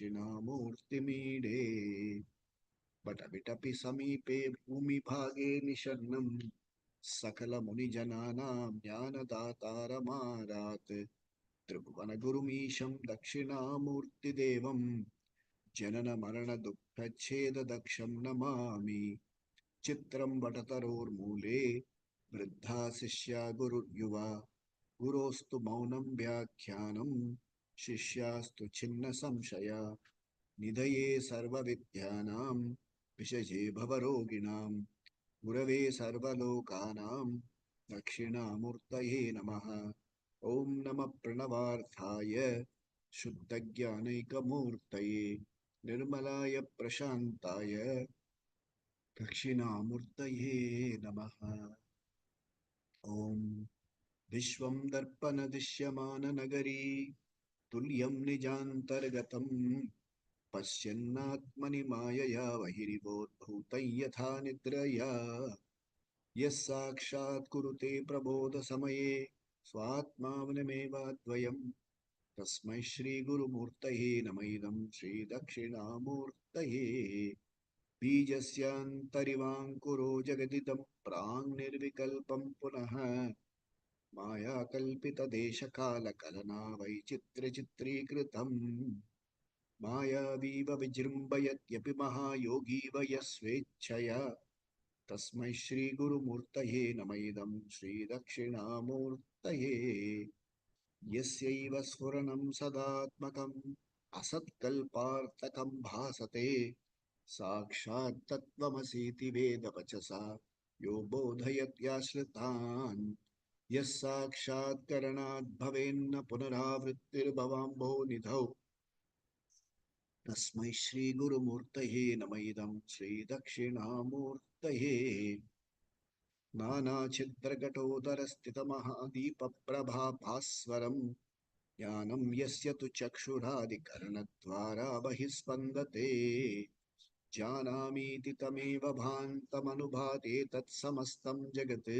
दक्षिणामूर्तिमीडे बटविटपि समीपे भूमिभागे निषन्नं सकलमुनिजनानां ज्ञानदातारमारात् त्रिभुवनगुरुमीशं दक्षिणामूर्तिदेवं जननमरणदुःखच्छेददक्षं नमामि चित्रं वटतरोर्मूले वृद्धा शिष्या गुरुर्युवा गुरोस्तु मौनं व्याख्यानं शिष्यास्तु छिन्न संशया निधये सर्वविद्यानां विषये भवरोगिणां गुरवे सर्वलोकानां दक्षिणामूर्तये नमः ॐ नमः प्रणवार्थाय शुद्धज्ञानैकमूर्तये निर्मलाय प्रशान्ताय दक्षिणामूर्तये नमः ॐ विश्वं दर्पणदृश्यमाननगरी तुल्यं निजान्तर्गतं पश्यन्नात्मनि मायया बहिरिवोद्भूतं यथा निद्रया यः साक्षात् कुरुते प्रबोधसमये स्वात्मानमेवाद्वयं तस्मै श्रीगुरुमूर्तये नमः इदं श्रीदक्षिणामूर्तये बीजस्यान्तरिवाङ्कुरो जगदिदं प्राङ्निर्विकल्पं पुनः मायाकल्पितदेशकालकलना वैचित्र्यचित्रीकृतम् मायावीव विजृम्भयत्यपि महायोगी वयः स्वेच्छया तस्मै श्रीगुरुमूर्तये नमः इदं श्रीदक्षिणामूर्तये यस्यैव स्फुरणं सदात्मकम् असत्कल्पार्थकं भासते साक्षात् तत्त्वमसीति वेदवचसा यो बोधयत्याश्रितान् यः साक्षात्करणात् भवेन्न पुनरावृत्तिर्भवाम्भो निधौ तस्मै श्रीगुरुमूर्तये नमः इदं श्रीदक्षिणामूर्तये नानाच्छिद्रघटोदरस्थितमहादीपप्रभाभास्वरं ज्ञानं यस्य तु चक्षुरादिकरणद्वारा बहिस्पन्दते जानामीति तमेव भान्तमनुभाते तत्समस्तं जगत्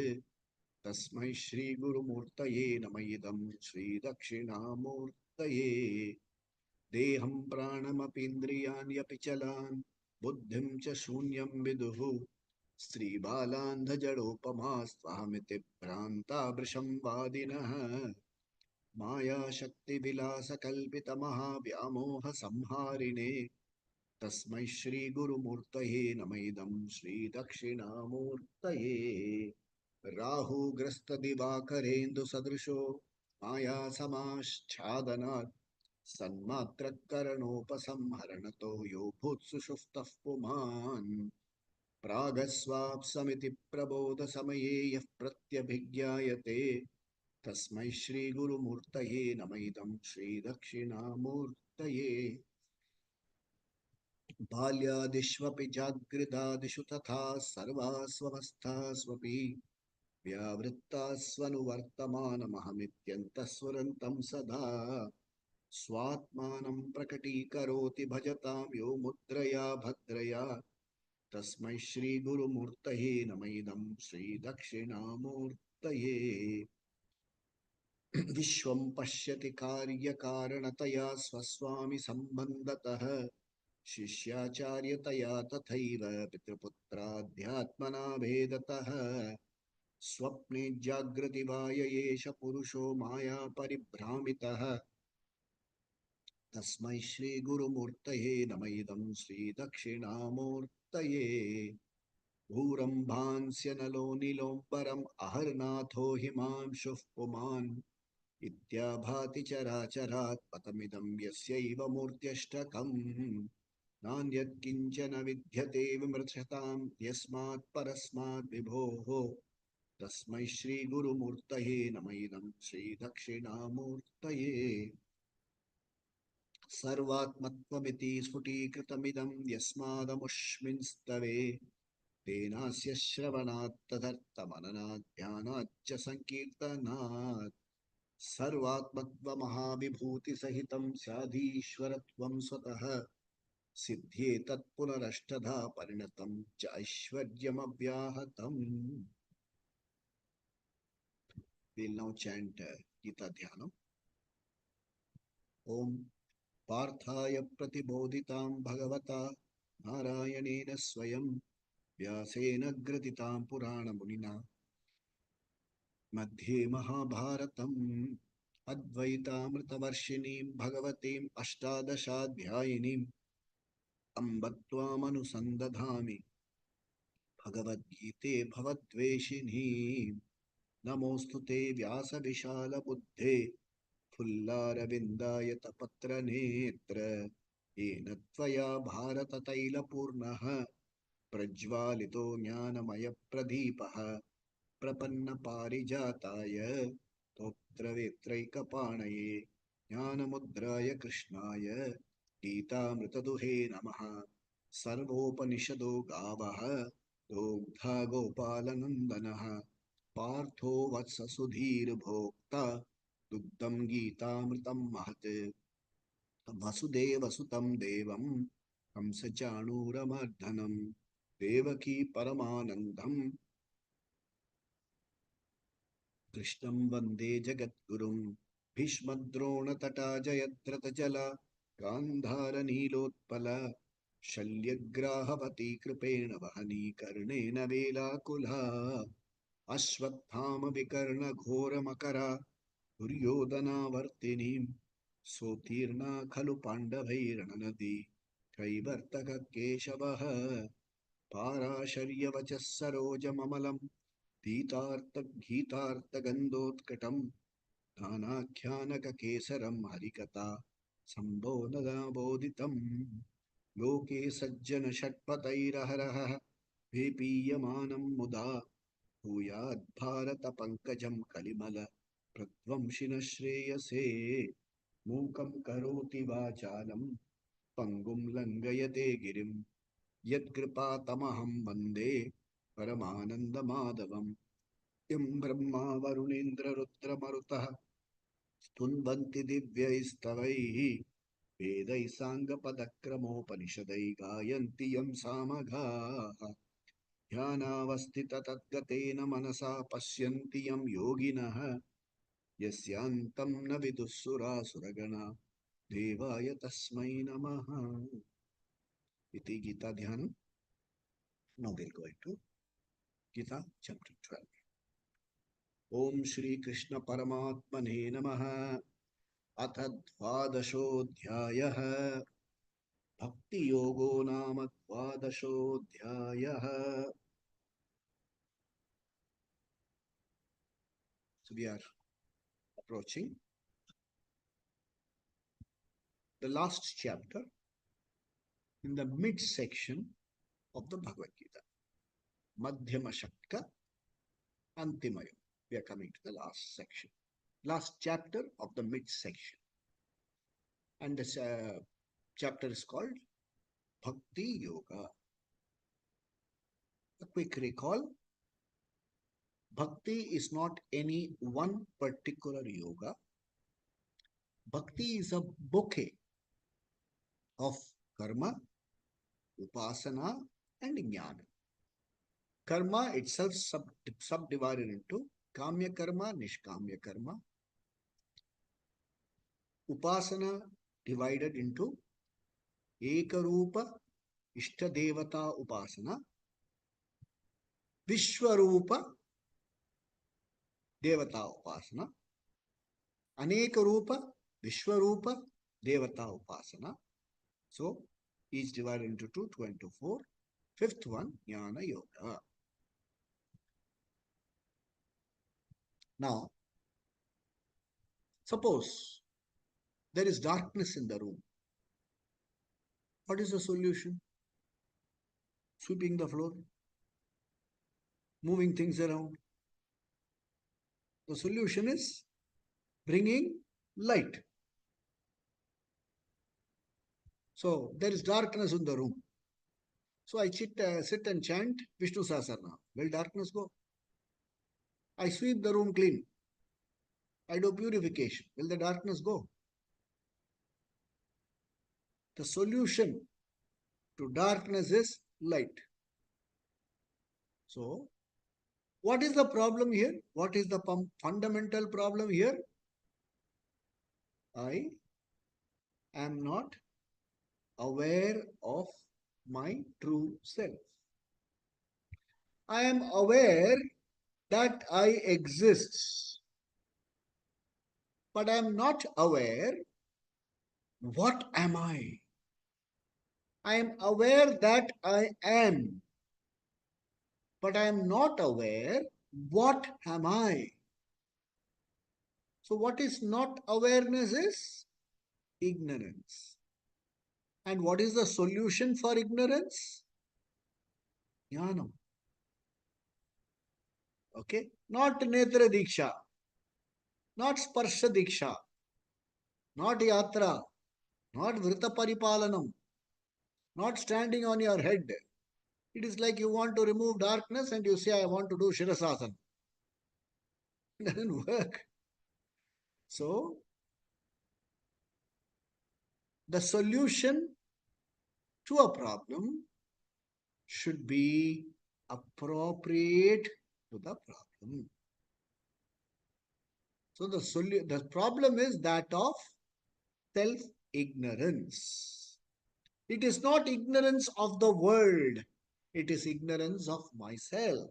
तस्मै श्रीगुरुमूर्तये नमः इदं श्रीदक्षिणामूर्तये देहं प्राणमपीन्द्रियाण्यपि चलान् बुद्धिं च शून्यं विदुः स्त्रीबालान्धजडोपमास्त्वामिति भ्रान्ता वृषं वादिनः मायाशक्तिविलासकल्पितमहाव्यामोहसंहारिणे तस्मै श्रीगुरुमूर्तये नमः इदं श्रीदक्षिणामूर्तये राहुग्रस्तदिवाकरेन्दुसदृशो मायासमाच्छादनात् सन्मात्रकरणोपसंहरणतो यो भूत्सुषुप्तः पुमान् प्रागस्वाप्समिति प्रबोधसमये यः प्रत्यभिज्ञायते तस्मै श्रीगुरुमूर्तये नमः इदं श्रीदक्षिणामूर्तये बाल्यादिष्वपि जागृदादिषु तथा सर्वास्वस्थास्वपि व्यावृत्तास्वनुवर्तमानमहमित्यन्तःस्फुरन्तं सदा स्वात्मानं प्रकटीकरोति भजतां यो मुद्रया भद्रया तस्मै श्रीगुरुमूर्तये नमः इदं श्रीदक्षिणामूर्तये विश्वं पश्यति कार्यकारणतया स्वस्वामि सम्बन्धतः शिष्याचार्यतया तथैव पितृपुत्राध्यात्मना भेदतः स्वप्ने जागृति वा य एष पुरुषो माया परिभ्रामितः तस्मै श्रीगुरुमूर्तये नमः इदं श्रीदक्षिणामूर्तये भूरम्भांस्य नलो नीलोऽम्बरम् अहर्नाथो हिमांशुः पुमान् इत्याभाति चराचरात् पतमिदं यस्यैव मूर्त्यष्टकम् नान्यत्किञ्चन विद्यते विमृशतां यस्मात् परस्मात् विभोः तस्मै श्रीगुरुमूर्तये नमः इदं श्रीदक्षिणामूर्तये सर्वात्मत्वमिति स्फुटीकृतमिदं यस्मादमुष्मिंस्तवे तेनास्य श्रवणात् तदर्थमननात् ध्यानात् च संकीर्तनात् सर्वात्मत्वमहाविभूतिसहितं स्याधीश्वरत्वं स्वतः सिद्ध्ये तत्पुनरष्टधा परिणतं च ऐश्वर्यमव्याहतम् We'll now chant Gita Dhyanam. Om पार्थाय प्रतिबोधितां भगवता नारायणेन स्वयं व्यासेन ग्रथितां पुराणमुनिना मध्ये महाभारतम् अद्वैतामृतवर्षिणीं भगवतीम् अष्टादशाध्यायिनीम् अम्ब त्वामनुसन्दधामि भगवद्गीते भवद्वेषिणीम् नमोऽस्तु ते व्यासविशालबुद्धे फुल्लारविन्दायतपत्रनेत्र येन त्वया भारततैलपूर्णः प्रज्वालितो ज्ञानमयप्रदीपः प्रपन्नपारिजाताय स्तोत्रवेत्रैकपाणये ज्ञानमुद्राय कृष्णाय गीतामृतदुहे नमः। सर्वोपनिषदो गावः दोग्धा गोपालनन्दनः पार्थो वत्ससुधीर्भोक्ता दुग्धं गीतामृतं महत् वसुदेवसुतं देवं कंसचाणूरमर्दनं देवकी परमानन्दं कृष्णं वन्दे जगद्गुरुं भीष्मद्रोणतटा जयद्रथजला गान्धारनीलोत्पला शल्यग्राहवती कृपेण वहनी कर्णेन वेलाकुला अश्वत्थामविकर्णघोरमकरा दुर्योधनावर्तिनीं सोत्तीर्णा खलु पाण्डवैरणनदी कैवर्तककेशवः पाराशर्यवचः सरोजममलं गीतार्थगन्धोत्कटं नानाख्यानककेसरं हरिकथा सम्बोधनाबोधितं लोके सज्जन षट्पथैरहरः वेपीयमानं मुदा भूयाद् भारत पंकजं कलिमल प्रध्वंसिन श्रेयसे मूकं करोति वाचालं पंगुं लंघयते गिरिं यत्कृपातमहं वन्दे परमानन्दमाधवम् यं ब्रह्मा वरुणेन्द्र रुद्रमरुतः स्तुन्वन्ति दिव्यैस्तवैः वेदैः साङ्गपदक्रमोपनिषदैः गायन्ति यं सामगाः ध्यानावस्थिततद्गतेन मनसा पश्यन्ति यं योगिनः यस्यान्तं न विदुःसुरासुरगणा देवाय तस्मै नमः इति गीता ध्यानम्. Now we'll go into Gita chapter 12. Om Shri Krishna Paramatmane Namaha. अथ द्वादशोऽध्यायः भक्ति योगो नाम द्वादशोऽध्यायः. So we are approaching the last chapter in the midsection of the Bhagavad Gita. Madhyama Shatkam Antimayam. We are coming to the last section, last chapter of the midsection. And this chapter is called Bhakti Yoga. A quick recall. Bhakti is not any one particular yoga. Bhakti is a bouquet of karma, upasana, and jnana. Karma itself subdivided into kamya karma, nishkamya karma. Upasana divided into ekarupa ishtadevata upasana, vishwarupa devata upasana, anekarupa vishwarupa devata upasana. So each divided into two into four. Fifth one, jnana yoga. Now, suppose there is darkness in the room. What is the solution? Sweeping the floor, moving things around. The solution is bringing light. So there is darkness in the room. So I sit and chant Vishnu Sahasranam. Will darkness go? I sweep the room clean. I do purification. Will the darkness go? The solution to darkness is light. So, what is the problem here? What is the fundamental problem here? I am not aware of my true self. I am aware that I exist, but I am not aware what am I. I am aware that I am, but I am not aware what am I. So what is not awareness is ignorance. And what is the solution for ignorance? Jnanam. Okay? Not Netra Diksha, not Sparsha Diksha, not Yatra, not Vrita Paripalanam, not standing on your head. It is like you want to remove darkness and you say, I want to do Shirasasana. It doesn't work. So, the solution to a problem should be appropriate to the problem. So, the problem is that of self-ignorance. It is not ignorance of the world. It is ignorance of myself.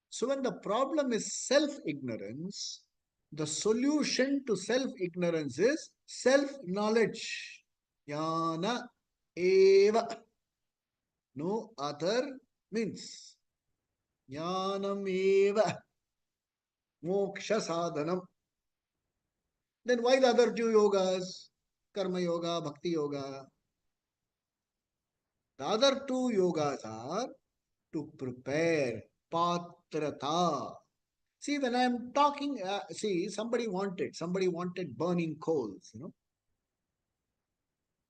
So when the problem is self-ignorance, the solution to self-ignorance is self-knowledge. Jnana eva. No other means. Jnanam eva. Moksha sadhanam. Then why the other two yogas? Karma yoga, bhakti yoga. The other two yogas are to prepare patrata. See, when I am talking, somebody wanted burning coals,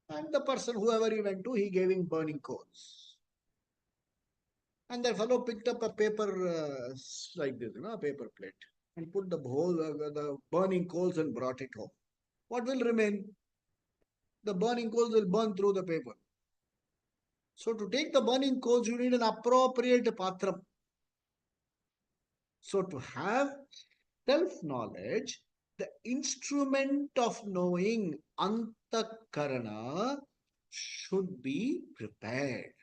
and the person, whoever he went to, he gave him burning coals. And the fellow picked up a paper like this, a paper plate, and put the burning coals and brought it home. What will remain? The burning coals will burn through the paper. So to take the burning coals, you need an appropriate patram. So to have self-knowledge, the instrument of knowing antakarana should be prepared.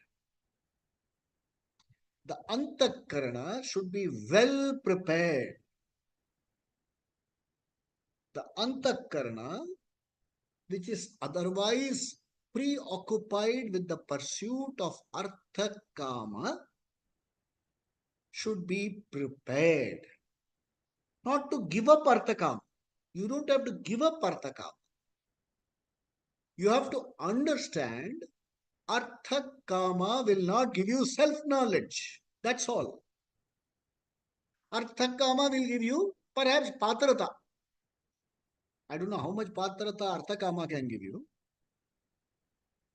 The antakarana should be well prepared. The antakarana, which is otherwise preoccupied with the pursuit of artha kama, should be prepared. Not to give up artha kama. You don't have to give up artha kama. You have to understand artha kama will not give you self-knowledge. That's all. Artha kama will give you perhaps patrata. I don't know how much patrata artha kama can give you.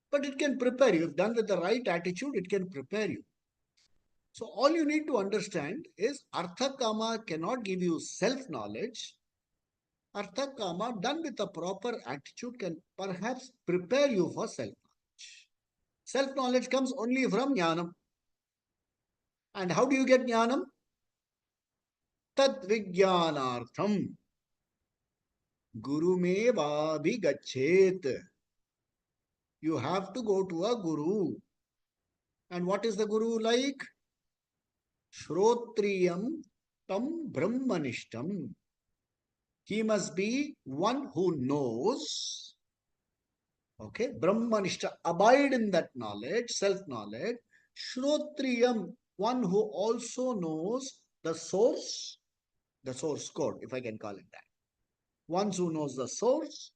But it can prepare you. If done with the right attitude, it can prepare you. So all you need to understand is artha kama cannot give you self-knowledge. Artha kama done with a proper attitude can perhaps prepare you for self-knowledge. Self-knowledge comes only from jnanam. And how do you get jnanam? Tat vijnanartham gurumevabhigachet. You have to go to a guru. And what is the guru like? Shrotriyam tam brahmanishtam. He must be one who knows. Okay, brahmanishta, abide in that knowledge, self-knowledge. Shrotriyam, one who also knows the source code, if I can call it that. One who knows the source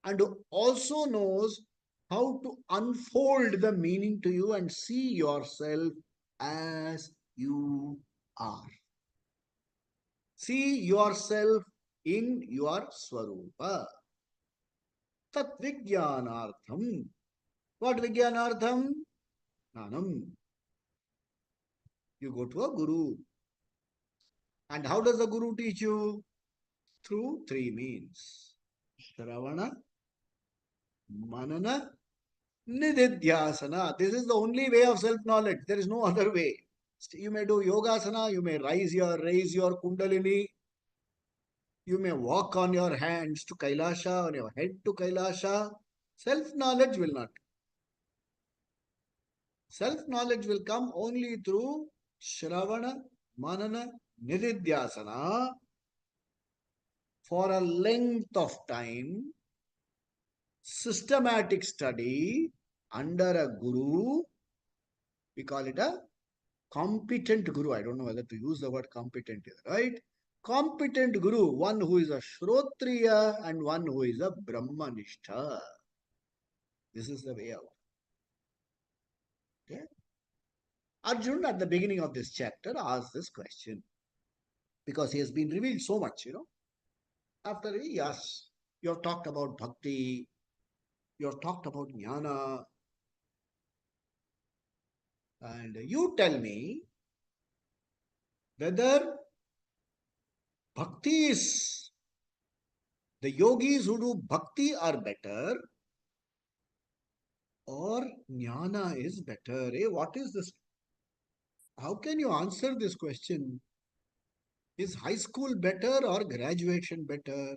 and who also knows how to unfold the meaning to you and see yourself as you are. See yourself in your swarupa. Tat vijnanartham. What vijnanartham? Jnanam. You go to a guru. And how does the guru teach you? Through three means. Shravana, manana, nididhyasana. This is the only way of self-knowledge. There is no other way. You may do yogasana, you may raise your kundalini. You may walk on your hands to Kailasha, on your head to Kailasha. Self-knowledge will not. Self-knowledge will come only through Shravana, Manana, Nididhyasana for a length of time, systematic study under a guru. We call it a competent guru. I don't know whether to use the word competent here, right? Competent guru, one who is a Shrotriya and one who is a Brahmanistha. This is the way out. Okay? Arjuna at the beginning of this chapter asked this question because he has been revealed so much, After he asks, you have talked about bhakti, you have talked about jnana, and you tell me whether bhakti is, the yogis who do bhakti are better or jnana is better. What is this? How can you answer this question? Is high school better or graduation better?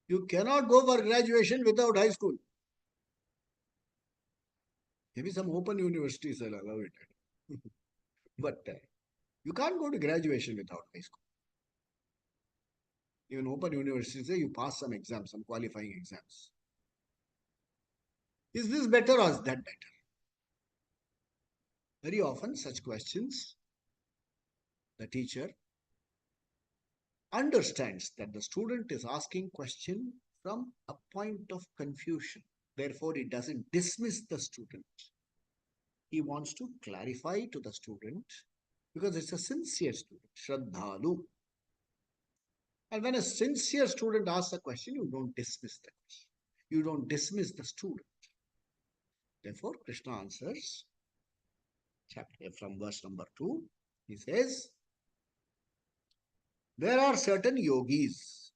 You cannot go for graduation without high school. Maybe some open universities will allow it. But you can't go to graduation without high school. Even open universities say you pass some exams, some qualifying exams. Is this better or is that better? Very often such questions, the teacher understands that the student is asking question from a point of confusion. Therefore, he doesn't dismiss the student. He wants to clarify to the student because it's a sincere student, Shraddhalu. And when a sincere student asks a question, you don't dismiss the question. You don't dismiss the student. Therefore, Krishna answers chapter from verse number 2. He says, there are certain yogis.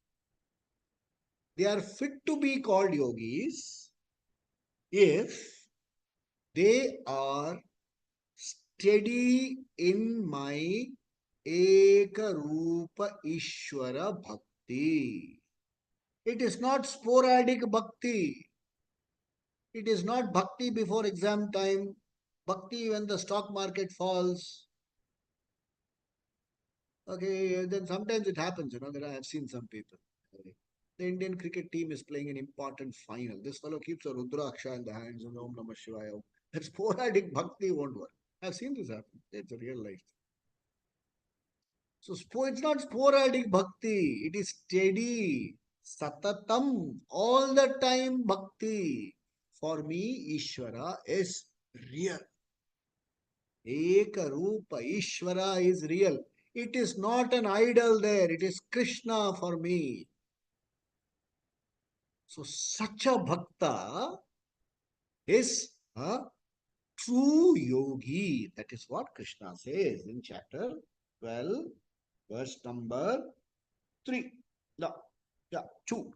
They are fit to be called yogis if they are steady in my Ekarupa Ishvara Bhakti. It is not sporadic bhakti. It is not bhakti before exam time, bhakti when the stock market falls. Okay, then sometimes it happens, that I have seen some people. The Indian cricket team is playing an important final. This fellow keeps a Rudraksha in the hands of Om Namah Shivaya. That sporadic bhakti won't work. I've seen this happen. It's a real life. So it's not sporadic bhakti. It is steady, satatam, all the time bhakti. For me, Ishvara is real. Eka Rupa Ishvara is real. It is not an idol there. It is Krishna for me. So such a bhakta is a true yogi. That is what Krishna says in chapter 12, verse number 3. No, yeah, 2.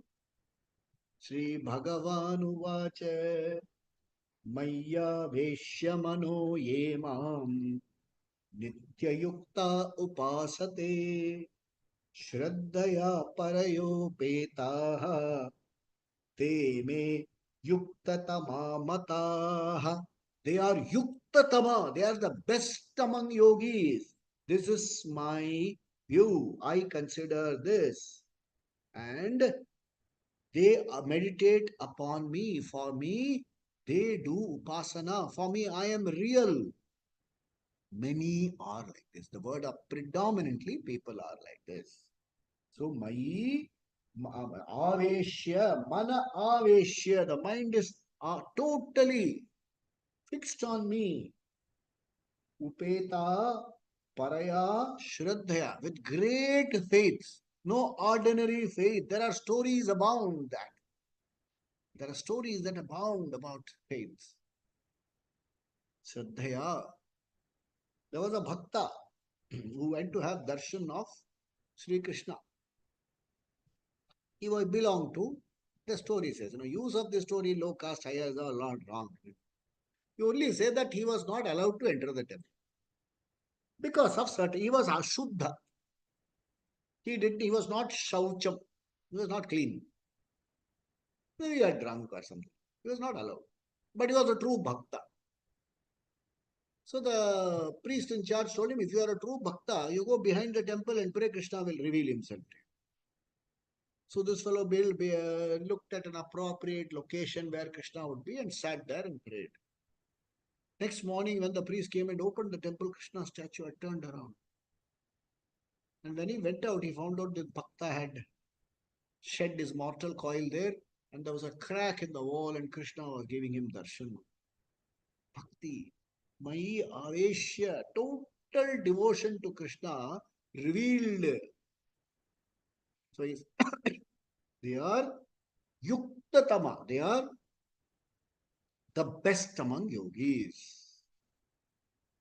Sri Bhagavan Uvacha Maya Veshya Mano Ye Mam Nityayukta Upasate Shraddhaya Parayopetaha Te Me Yuktatama Mataha. They are Yuktatama. They are the best among yogis. This is my view. I consider this. And they meditate upon me. For me, they do upasana. For me, I am real. Many are like this. The word of predominantly people are like this. So, Mai Aveshya, Mana Aveshya, the mind is totally fixed on me. Upeta Paraya Shraddhaya, with great faith, no ordinary faith. There are stories abound that. There are stories that abound about faith. Shraddhaya. There was a bhakta who went to have darshan of Sri Krishna. He belonged to, the story says, use of the story, low caste, higher is all not wrong. You only say that he was not allowed to enter the temple. Because of certain, he was Ashuddha. He was not shaucham. He was not clean. Maybe he had drunk or something. He was not allowed. But he was a true bhakta. So the priest in charge told him, if you are a true bhakta, you go behind the temple and pray, Krishna will reveal himself to you. So this fellow looked at an appropriate location where Krishna would be and sat there and prayed. Next morning, when the priest came and opened the temple, Krishna's statue had turned around. And when he went out, he found out that Bhakta had shed his mortal coil there, and there was a crack in the wall, and Krishna was giving him darshan. Bhakti, Mai Aveshya, total devotion to Krishna revealed. So they are Yuktatama, they are the best among yogis.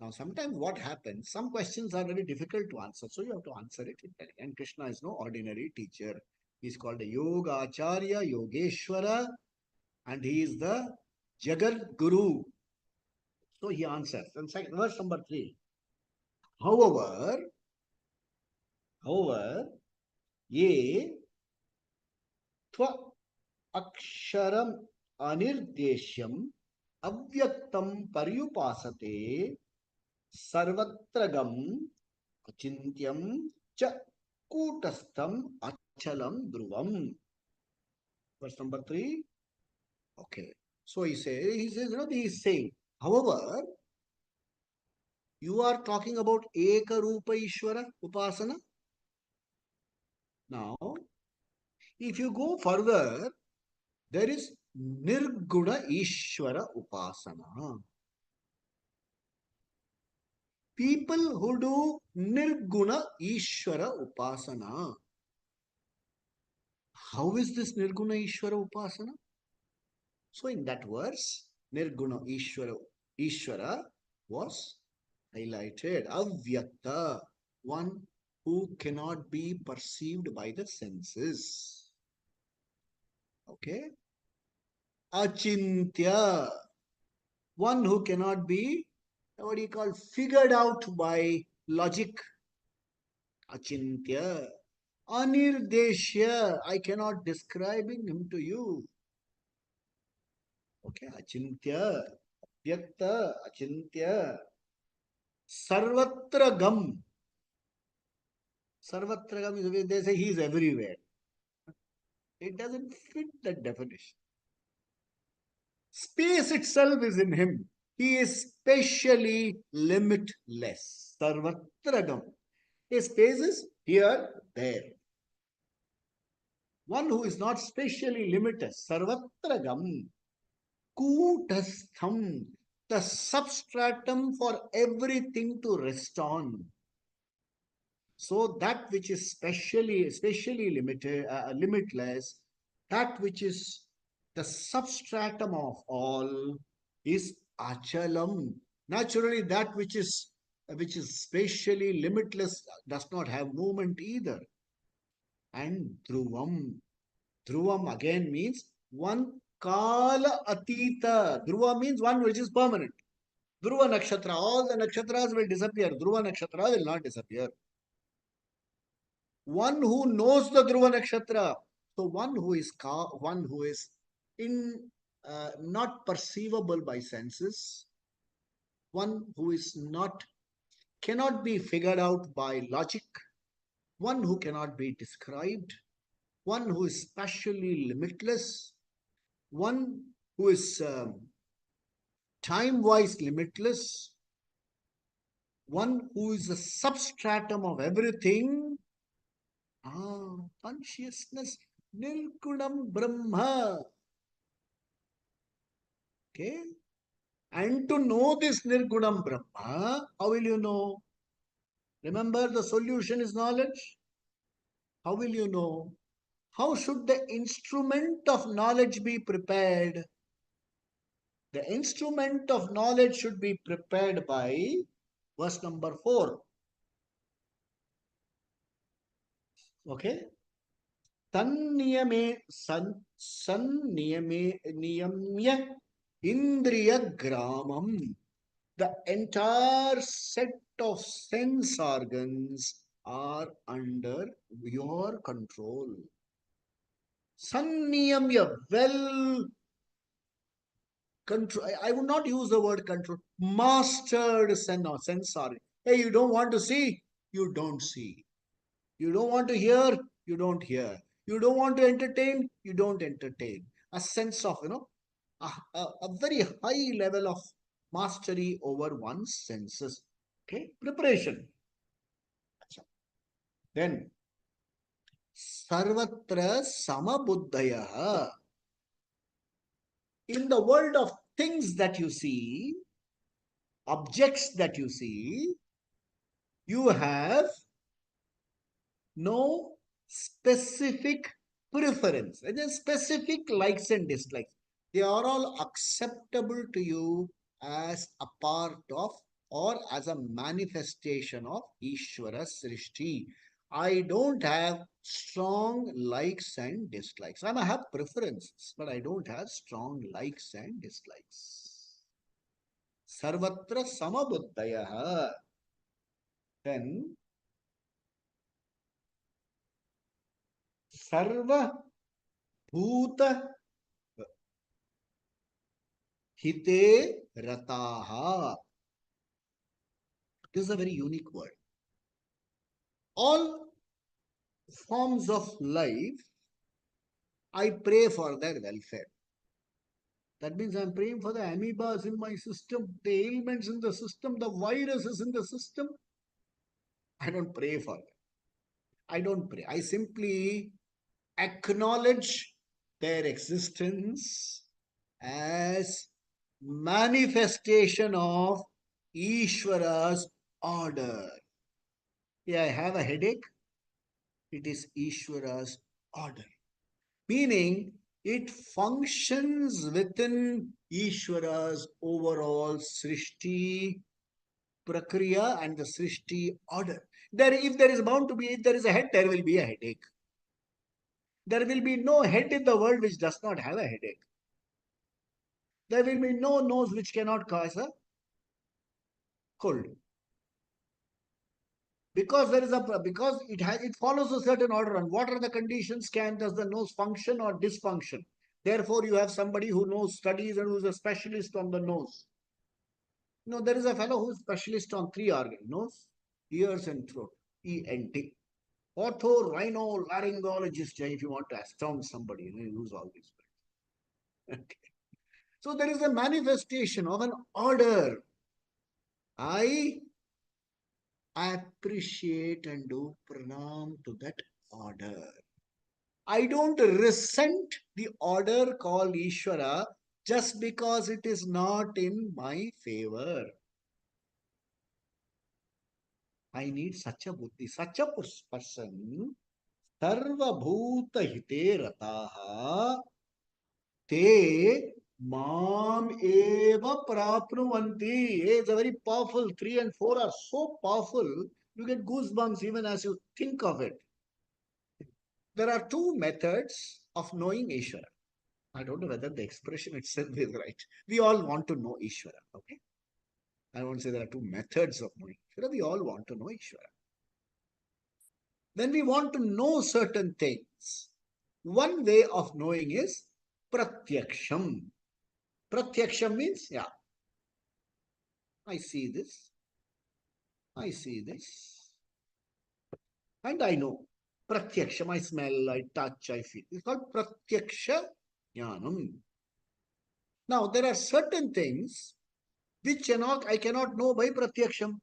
Now, sometimes what happens, some questions are very difficult to answer, so you have to answer it. And Krishna is no ordinary teacher. He is called a Yoga Acharya, Yogeshwara, and he is the Jagat Guru. So he answers. And second, verse number 3. However, ye tva aksharam anirdeshyam avyaktam paryupasate sarvatragam achintyam cha kutastham achalam dhruvam. Verse number 3. Okay. So he says, he is saying, however, you are talking about Eka Rupa Ishvara Upasana. Now, if you go further, there is Nirguna Ishvara Upasana. People who do Nirguna Ishvara Upasana. How is this Nirguna Ishvara Upasana? So in that verse, Nirguna Ishvara was highlighted. Avyakta, one who cannot be perceived by the senses. Okay. Achintya, one who cannot be, what do you call, figured out by logic. Achintya. Anirdeshya, I cannot describe him to you. Okay, achintya, avyakta, achintya. Sarvatragam. Sarvatragam is, they say he is everywhere. It doesn't fit that definition. Space itself is in him. He is spatially limitless. Sarvatragam. His space is here, there. One who is not spatially limitless. Sarvatragam. Kutastham. The substratum for everything to rest on. So that which is spatially limitless, that which is the substratum of all is achalam. Naturally, that which is spatially limitless does not have movement either. And dhruvam. Dhruvam again means one kala atita. Dhruva means one which is permanent. Dhruva nakshatra, all the nakshatras will disappear. Dhruva nakshatra will not disappear. One who knows the Dhruva nakshatra. So one who is not perceivable by senses, one who is cannot be figured out by logic, one who cannot be described, one who is spatially limitless, one who is time-wise limitless, one who is the substratum of everything. Consciousness, Nirgunam Brahma. Okay. And to know this Nirgunam Brahma, how will you know? Remember, the solution is knowledge. How will you know? How should the instrument of knowledge be prepared? The instrument of knowledge should be prepared by verse number 4. Okay. Tanniyame niyamya indriya gramam. The entire set of sense organs are under your control. Sanniyamya, well control. I would not use the word control. Mastered sensory. Hey, you don't want to see? You don't see. You don't want to hear? You don't hear. You don't want to entertain? You don't entertain. A sense of, a very high level of mastery over one's senses. Okay, preparation. Then, sarvatra samabuddhaya. In the world of things that you see, objects that you see, you have no specific preference. And then specific likes and dislikes. They are all acceptable to you as a part of or as a manifestation of Ishvara Srishti. I don't have strong likes and dislikes. I may have preferences, but I don't have strong likes and dislikes. Sarvatra samabuddhaya. Then sarva bhuta hite rataha. This is a very unique word. All forms of life, I pray for their welfare. That means I'm praying for the amoebas in my system, the ailments in the system, the viruses in the system. I don't pray for them. I don't pray. I simply acknowledge their existence as manifestation of Ishvara's order. Yeah, I have a headache. It is Ishvara's order. Meaning, it functions within Ishvara's overall Srishti Prakriya and the Srishti order. If there is bound to be, if there is a head, there will be a headache. There will be no head in the world which does not have a headache. There will be no nose which cannot cause a cold. Because it follows a certain order. And what are the conditions? Does the nose function or dysfunction? Therefore, you have somebody who knows studies and who is a specialist on the nose. No, there is a fellow who is specialist on three organs: nose, ears, and throat. ENT. Otorhinolaryngologist, if you want to astound somebody, you use all these words. Okay. So there is a manifestation of an order. I appreciate and do pranam to that order. I don't resent the order called Ishvara just because it is not in my favor. I need such a buddhi, such a person. Sarva bhuta hite rataha te mam eva prapnuvanti. It's a very powerful. 3 and 4 are so powerful. You get goosebumps even as you think of it. There are two methods of knowing Ishvara. I don't know whether the expression itself is right. We all want to know Ishvara. Okay. I won't say there are two methods of knowing Ishvara. We all want to know Ishvara. When we want to know certain things, one way of knowing is pratyaksham. Pratyaksham means, yeah, I see this, and I know. Pratyaksham, I smell, I touch, I feel. It's called pratyaksha jnanam. Now, there are certain things which I cannot know by pratyaksham.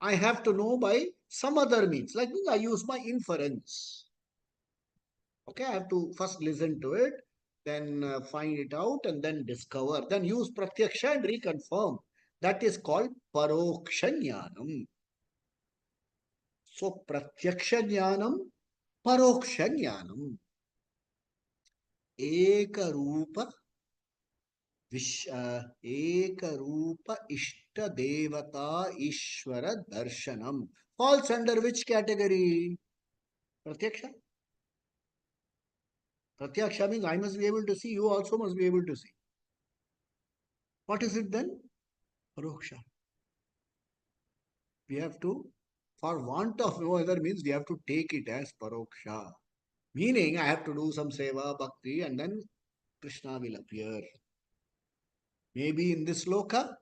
I have to know by some other means. Like I use my inference. Okay, I have to first listen to it, then find it out, and then discover. Then use pratyaksha and reconfirm. That is called paroksha jnanam. So pratyaksha jnanam, paroksha jnanam. Ekarupa Ekarupa Ishta Devata Ishvara Darshanam falls under which category? Pratyaksha. Pratyaksha means I must be able to see, you also must be able to see. What is it then? Paroksha. We have to For want of no other means, we have to take it as paroksha. Meaning, I have to do some seva, bhakti, and then Krishna will appear. Maybe in this loka,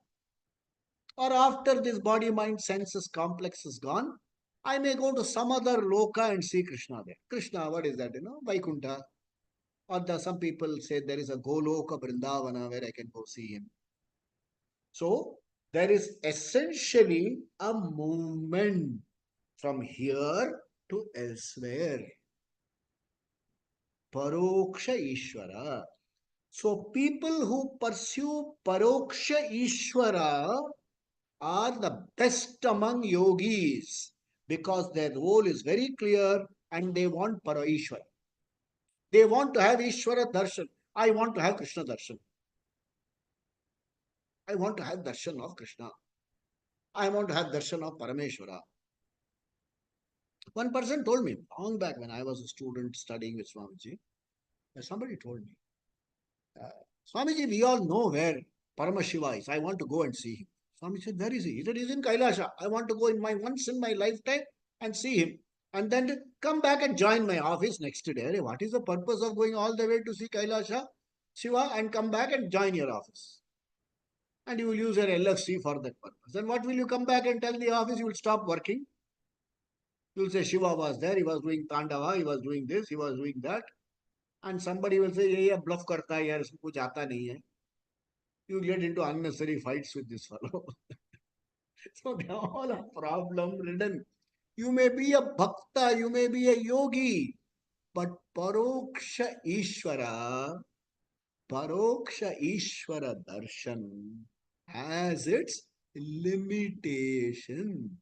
or after this body, mind, senses complex is gone, I may go to some other loka and see Krishna there. Krishna, what is that? Vaikuntha. Or some people say there is a Goloka Vrindavana where I can go see him. So, there is essentially a movement from here to elsewhere. Paroksha Ishvara. So, people who pursue Paroksha Ishvara are the best among yogis because their role is very clear and they want Para Ishvara. They want to have Ishvara darshan. I want to have Krishna darshan. I want to have darshan of Krishna. I want to have darshan of Parameshwara. One person told me long back when I was a student studying with Swamiji, somebody told me, uh, Swamiji, we all know where Paramashiva is. I want to go and see him. Swami said, where is he? He said, he's in Kailasha. I want to go once in my lifetime and see him. And then come back and join my office next day. What is the purpose of going all the way to see Kailasha, Shiva, and come back and join your office? And you will use your LFC for that purpose. Then what will you come back and tell the office? You will stop working. You will say Shiva was there, he was doing Tandava, he was doing this, he was doing that. And somebody will say, ये bluff करता है यार, इसको कुछ आता नहीं है. You get into unnecessary fights with this fellow. So they are all a problem ridden. You may be a bhakta, you may be a yogi, but Paroksha Ishvara darshan has its limitations.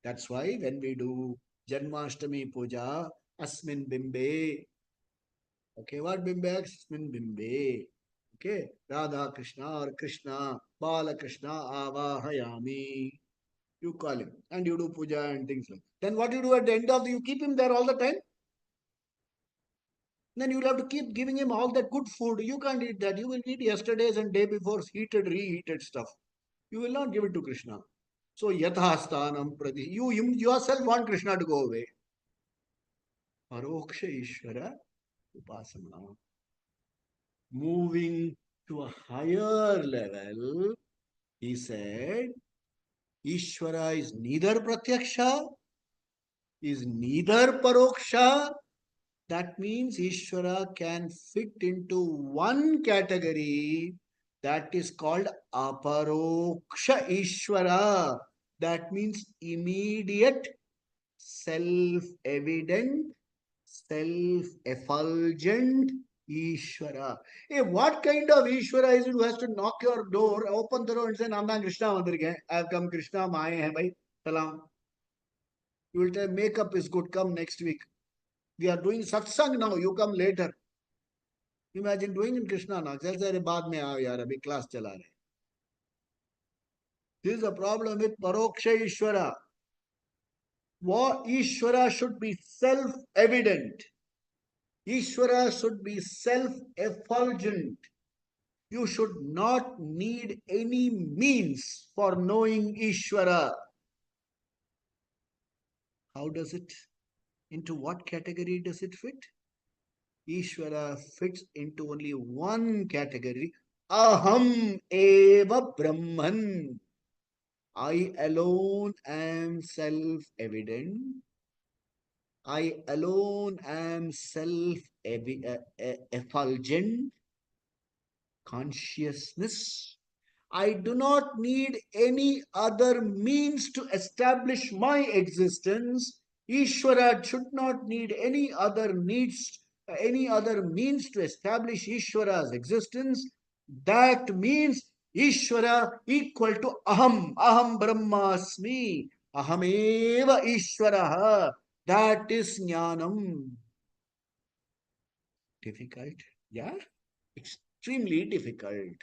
That's why when we do Janmashtami Puja, Asmin Bimbe, okay, what Bimbe? Asmin Bimbe, okay, Radha Krishna or Krishna, Bala Krishna Avahayami. You call him and you do puja and things like that. Then what you do at the end of you keep him there all the time. Then you'll have to keep giving him all that good food. You can't eat that. You will eat yesterday's and day before's reheated stuff. You will not give it to Krishna. So yathastanam prati. You yourself want Krishna to go away. Paroksha Ishvara Upasana. Moving to a higher level, he said, Ishvara is neither Pratyaksha, is neither Paroksha. That means Ishvara can fit into one category that is called Aparoksha Ishvara. That means immediate, self-evident, self-effulgent Ishvara. Hey, what kind of Ishvara is it who has to knock your door, open the door and say, Namna Krishna I have come Krishna, Maaye hai bhai, salam. You will tell, makeup is good, come next week. We are doing satsang now, you come later. Imagine doing in Krishna now. Just say, baad mein aao yaar, abhi class chala rahe. This is a problem with Paroksha Ishvara. What Ishvara should be self-evident. Ishvara should be self-effulgent. You should not need any means for knowing Ishvara. How does it? Into what category does it fit? Ishvara fits into only one category. Aham eva Brahman. I alone am self-evident. I alone am self-effulgent. Consciousness. I do not need any other means to establish my existence. Ishvara should not need any other means to establish Ishvara's existence. That means Ishvara equal to Aham. Aham Brahmasmi. Ahameva Ishvaraha. That is Jnanam. Difficult? Yeah? Extremely difficult.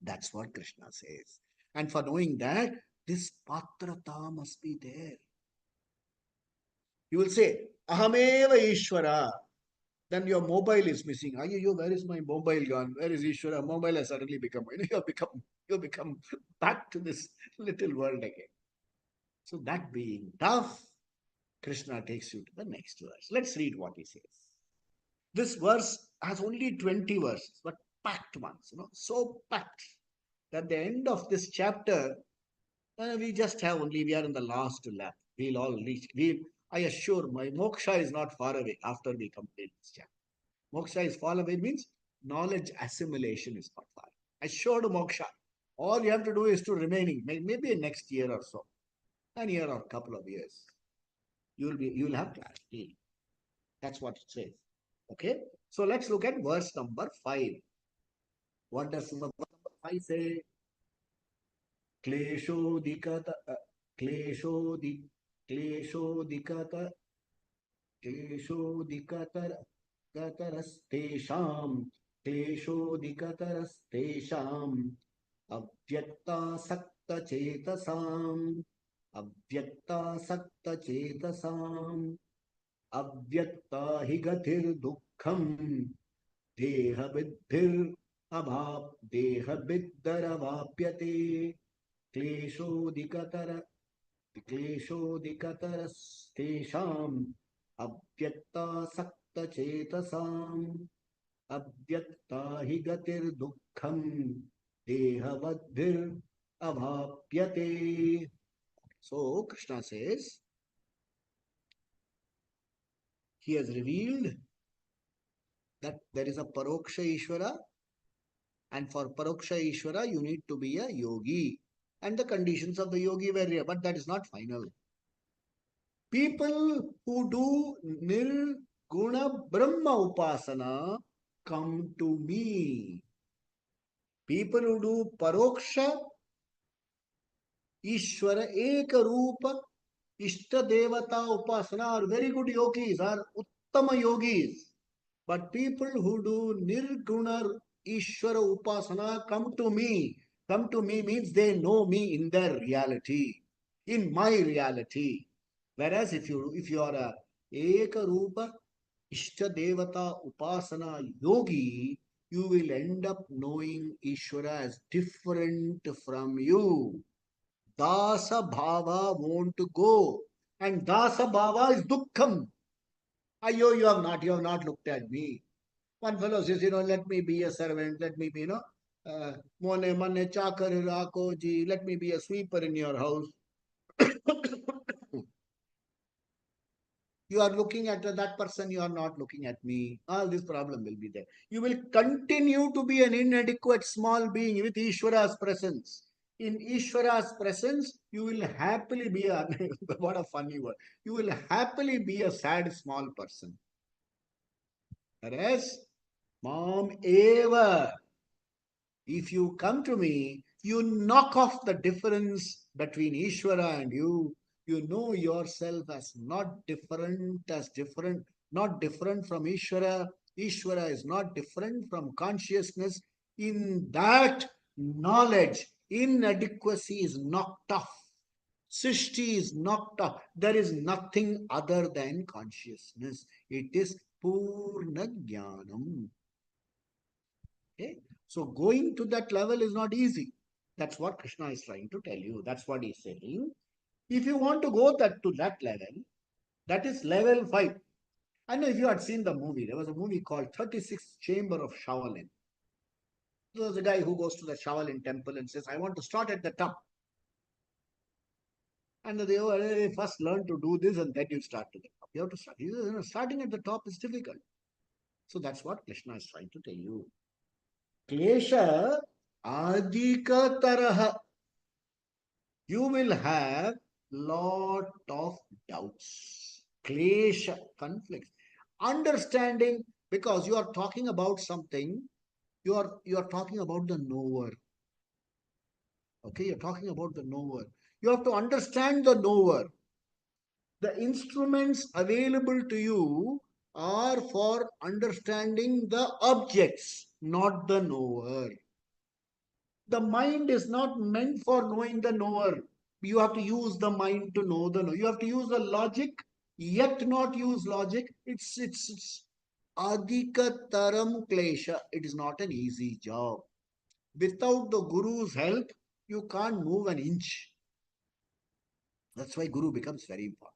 That's what Krishna says. And for knowing that, this patrata must be there. You will say, Ahameva Ishvara. Then your mobile is missing. Ayyo, where is my mobile gone? Where is Ishvara? Mobile has suddenly become, you become back to this little world again. So that being tough, Krishna takes you to the next verse. Let's read what he says. This verse has only 20 verses, but packed ones, so packed that the end of this chapter, we just have only, we are in the last lap. We'll all reach. I assure my moksha is not far away after we complete this chapter. Moksha is far away means knowledge assimilation is not far. Assured moksha. All you have to do is to remaining, maybe next year or so, an year or couple of years. You'll have clarity. That's what it says. Okay. So let's look at verse number 5. What does verse number 5 say? क्लेशोदिकत क्लेशोदि क्लेशोदिकत क्लेशोदिकतर गतरस्तेषां क्लेशोदिकतरस्तेषाम् अव्यक्तासक्तचेतसाम् अव्यक्तासक्तचेतसाम् अव्यक्ता हि गतिर्दुःखम् देहविद्धरवाप्यते क्लेशोदिकतरस्तेषाम् अव्यक्तासक्तचेतसाम् अव्यक्ता हि गतिर्दुःखम् देहवद्भिरवाप्यते. So Krishna says, he has revealed that there is a Paroksha Ishvara, and for Paroksha Ishvara you need to be a yogi, and the conditions of the yogi were here, but that is not final. People who do Nirguna Brahma Upasana come to me. People who do Paroksha Ishvara Ekarupa Ishta Devata Upasana are very good yogis, are Uttama yogis. But people who do Nirguna Ishvara Upasana come to me. Come to me means they know me in their reality, in my reality. Whereas if you are a Ekarupa Ishta Devata Upasana yogi, you will end up knowing Ishvara as different from you. Dasa Bhava won't go. And Dasa Bhava is Dukkham. Ayo, you have not looked at me. One fellow says, let me be a servant, let me be, mone mane chakar rako ji, let me be a sweeper in your house. You are looking at that person, you are not looking at me. All this problem will be there. You will continue to be an inadequate small being with Ishvara's presence. In Ishvara's presence, you will happily be a, what a funny word, you will happily be a sad small person. Whereas, Mom Eva, if you come to me, you knock off the difference between Ishvara and you. You know yourself as not different from Ishvara. Ishvara is not different from consciousness. In that knowledge, inadequacy is knocked off. Srishti is knocked off. There is nothing other than consciousness. It is Purna Jnanam. Okay? So going to that level is not easy. That's what Krishna is trying to tell you. That's what he's saying. If you want to go to that level, that is level 5. I know if you had seen the movie, there was a movie called 36th Chamber of Shaolin. There was a guy who goes to the Shaolin temple and says, I want to start at the top. And they first learn to do this and then you start to the top. You have to start. Starting at the top is difficult. So that's what Krishna is trying to tell you. Klesha adhika taraha. You will have lot of doubts. Klesha, conflicts. Understanding, because you are talking about something, you are talking about the knower. Okay, you're talking about the knower. You have to understand the knower. The instruments available to you are for understanding the objects, not the knower. The mind is not meant for knowing the knower. You have to use the mind to know the knower. You have to use the logic, yet not use logic. It's adhika taram klesha. It is not an easy job. Without the guru's help, you can't move an inch. That's why Guru becomes very important.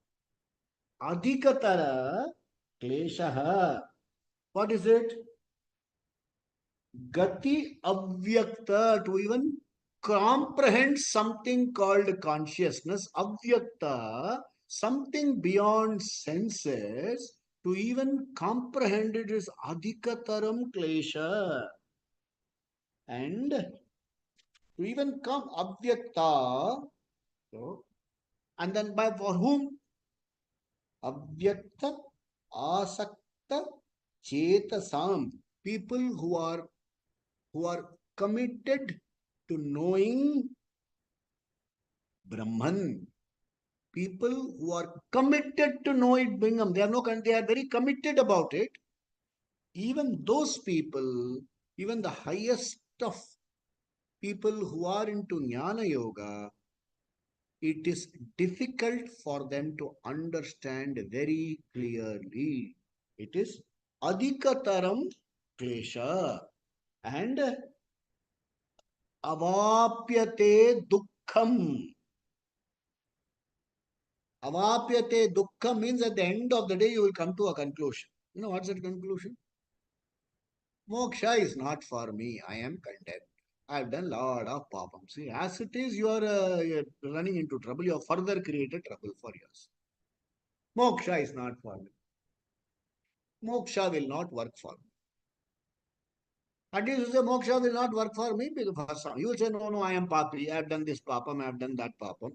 Adhikatara kleshaha. What is it? Gati avyakta, to even comprehend something called consciousness, avyakta, something beyond senses, to even comprehend it is adhikataram klesha. And to even come avyakta, so, and then by for whom? Avyakta, asakta, chetasam, people who are committed to knowing Brahman. People who are committed to know it Brahman. They are very committed about it. Even those people, even the highest of people who are into Jnana Yoga, it is difficult for them to understand very clearly. It is adhikataram klesha and avapyate dukkham. Avapyate dukkha means at the end of the day you will come to a conclusion. You know what's that conclusion? Moksha is not for me. I am condemned. I've done lot of papam. See, as it is, you're running into trouble. You have further created trouble for yourself. Moksha is not for me. Moksha will not work for me. At least you say moksha will not work for me because for some, you will say, no, I am papi. I have done this papam. I have done that papam.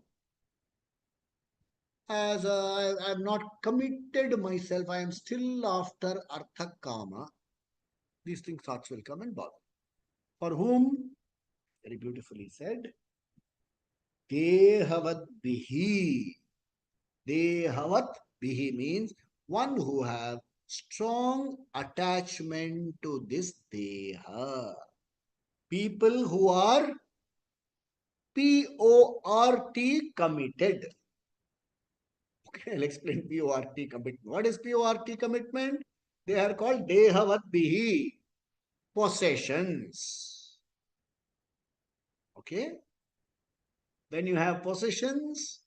As I have not committed myself, I am still after artha kama. These things thoughts will come and bother. For whom? Very beautifully said. Dehavat bihi. Dehavat bihi means one who have strong attachment to this deha. People who are P-O-R-T committed. Okay, I'll explain P-O-R-T commitment. What is P-O-R-T commitment? They are called Dehavat bihi. Possessions. Okay? When you have possessions,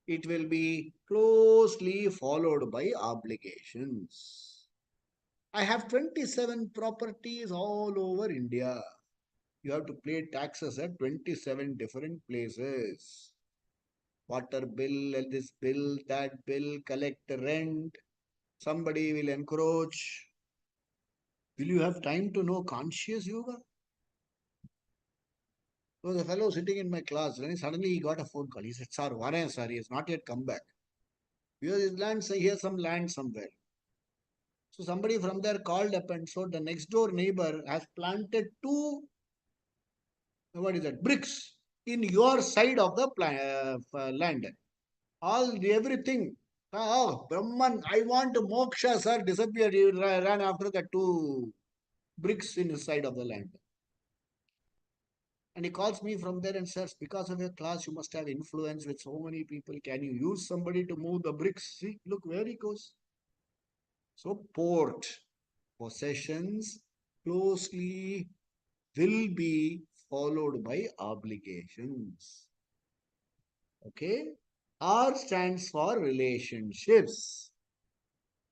it will be closely followed by obligations. I have 27 properties all over India. You have to pay taxes at 27 different places. Water bill, this bill, that bill, collect rent. Somebody will encroach. Will you have time to know conscious yoga? There was a fellow sitting in my class, and suddenly he got a phone call. He said, Sir, where sir? He has not yet come back. He has some land somewhere. So somebody from there called up and so the next door neighbor has planted two, what is that, bricks in your side of the land. Everything. Oh, Brahman, I want moksha, sir, disappeared. He ran after the two bricks in his side of the land. And he calls me from there and says, because of your class, you must have influence with so many people. Can you use somebody to move the bricks? See, look where he goes. So, port, possessions closely will be followed by obligations. Okay? R stands for relationships.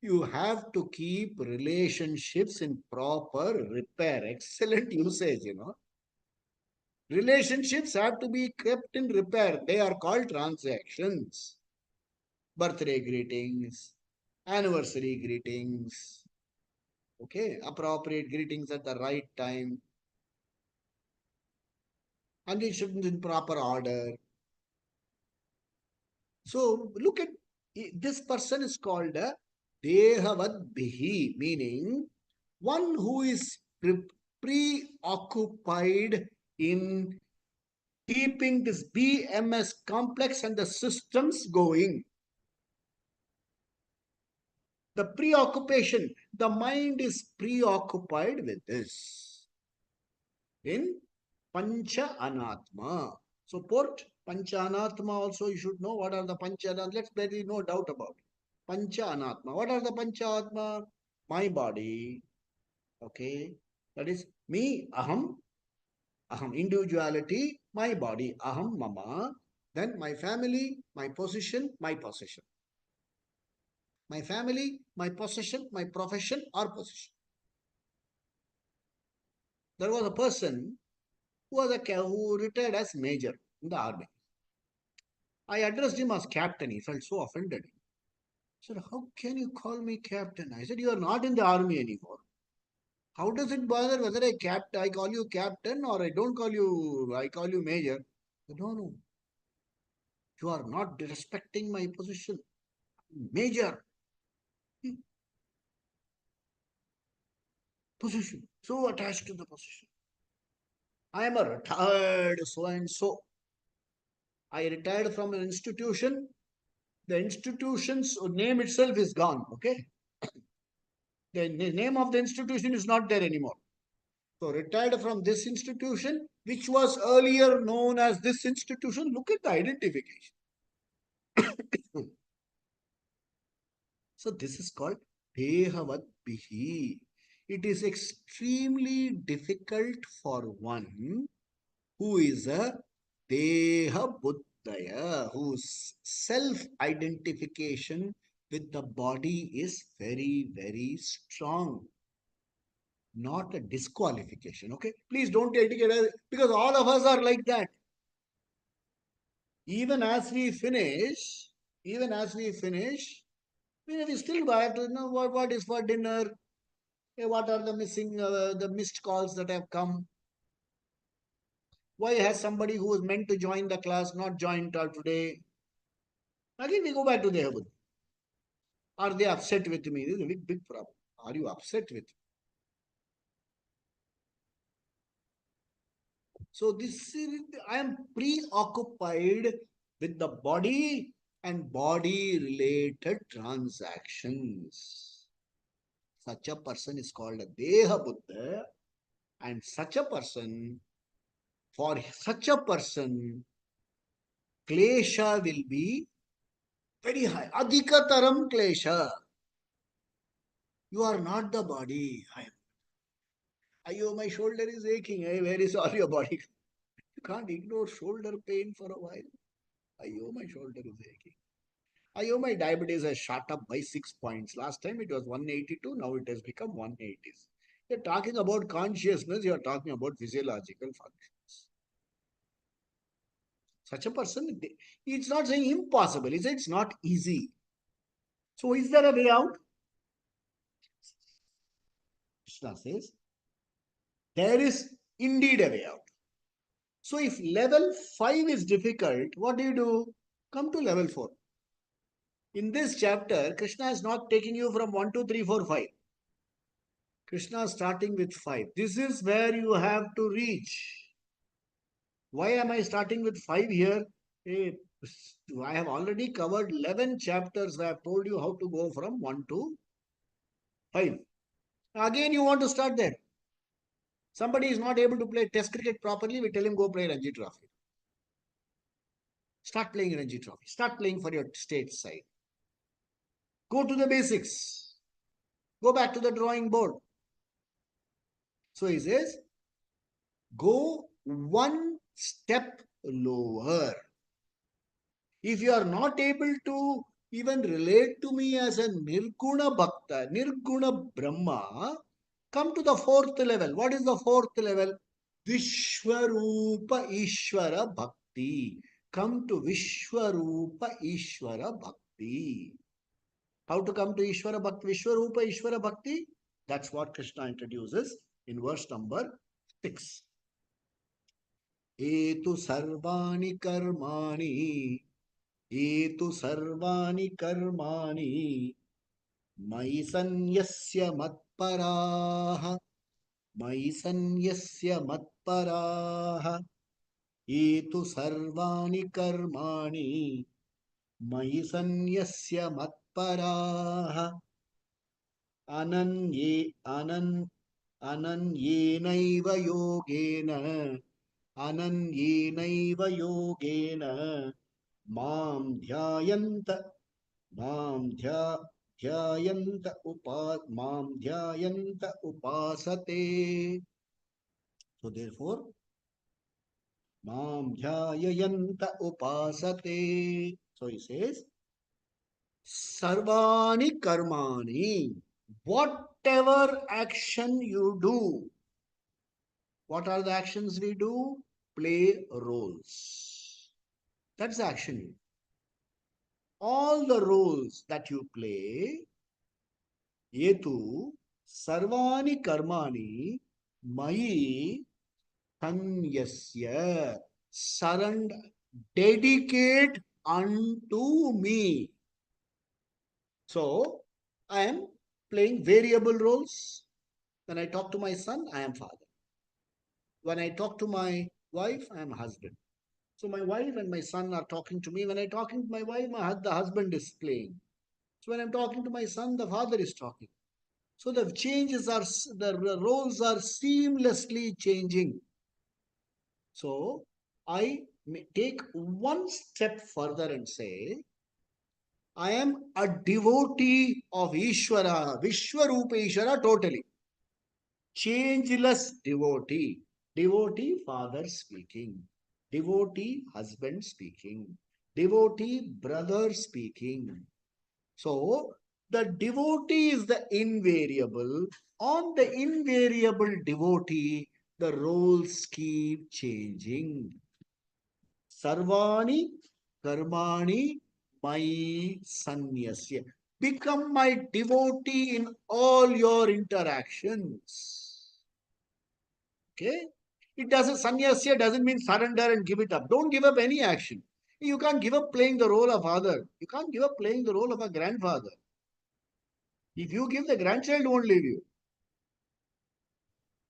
You have to keep relationships in proper repair. Excellent usage, Relationships have to be kept in repair. They are called transactions. Birthday greetings, anniversary greetings, okay, appropriate greetings at the right time, and it should be in proper order. So look at this person is called a Dehavat Bihi, meaning one who is preoccupied in keeping this BMS complex and the systems going. The preoccupation, the mind is preoccupied with this in Pancha Anatma. So, port Pancha Anatma also you should know what are the Pancha Anatma. There is no doubt about it. Pancha Anatma. What are the Pancha Atma? My body, okay, that is me, aham, individuality, my body, aham, mama, Then my family, my possession, my possession. My family, my possession, my profession or possession. There was a person who retired as major in the army. I addressed him as captain. He felt so offended. He said, "How can you call me captain?" I said, "You are not in the army anymore. How does it bother whether I call you captain or I don't call you, I call you major?" Said, "No, no, you are not respecting my position. Major, position. So attached to the position. I am a retired so and so. I retired from an institution. The institution's name itself is gone. Okay. The name of the institution is not there anymore. So retired from this institution, which was earlier known as this institution. Look at the identification. So this is called Dehavat Bihi. It is extremely difficult for one who is a Deha Buddhaya, whose self-identification with the body is very, very strong. Not a disqualification. Okay, please don't take it as, because all of us are like that. Even as we finish, even as we finish, we still have to know what is for dinner, what are the the missed calls that have come. Why has somebody who was meant to join the class not joined today? Again, we go back to the heaven. Are they upset with me? This is a big, big problem. Are you upset with me? So this is, I am preoccupied with the body and body related transactions. Such a person is called a Deha Buddha, and such a person, for such a person, klesha will be very high. Adhikataram klesha. You are not the body. Ayo, my shoulder is aching. Hey, where is all your body? You can't ignore shoulder pain for a while. Ayo, my shoulder is aching. Ayo, my diabetes has shot up by 6 points. Last time it was 182, now it has become 180. You're talking about consciousness, you're talking about physiological functions. Such a person, it's not saying impossible, it's not easy. So, is there a way out? Krishna says, there is indeed a way out. So, if level 5 is difficult, what do? Come to level 4. In this chapter, Krishna is not taking you from 1, 2, 3, 4, 5. Krishna is starting with 5. This is where you have to reach. Why am I starting with 5 here? Hey, I have already covered 11 chapters. I have told you how to go from 1 to 5. Again, you want to start there. Somebody is not able to play test cricket properly, we tell him go play Ranji Trophy. Start playing Ranji Trophy. Start playing for your state side. Go to the basics. Go back to the drawing board. So he says, go one step lower. If you are not able to even relate to me as a Nirguna Bhakta, Nirguna Brahma, come to the 4th level. What is the 4th level? Vishwarupa Ishvara Bhakti. Come to Vishwarupa Ishvara Bhakti. How to come to Ishvara Bhakti? Vishwarupa Ishvara Bhakti? That's what Krishna introduces in verse number 6. Etu sarvani karmani एतु सर्वाणि कर्माणि मयि सन्न्यस्य मत्पराः मयि सन्न्यस्य मत्पराः एतु सर्वाणि कर्माणि मयि सन्न्यस्य मत्पराः अनन्ये अनन् अनन्येनैव योगेन अनन्येनैव योगेन मां ध्यायन्त मां ध्यायन्त उपासते. So therefore, Mam dhyayayanta upasate. So he says, Sarvani karmani. Whatever action you do, what are the actions we do? Play roles. That's the action. All the roles that you play, yetu sarvani karmani mai tanyasya, surrender, dedicate unto me. So, I am playing variable roles. When I talk to my son, I am father. When I talk to my wife, I am husband. So my wife and my son are talking to me. When I'm talking to my wife, the husband is playing. So when I'm talking to my son, the father is talking. So the roles are seamlessly changing. So I may take one step further and say, I am a devotee of Ishvara, Vishwarupa Ishvara totally. Changeless devotee. Devotee father speaking. Devotee husband speaking. Devotee brother speaking. So the devotee is the invariable. On the invariable devotee, the roles keep changing. Sarvani karmani mai sanyasya. Become my devotee in all your interactions. Okay? It doesn't, sannyasya doesn't mean surrender and give it up. Don't give up any action. You can't give up playing the role of father. You can't give up playing the role of a grandfather. If you give, the grandchild won't leave you.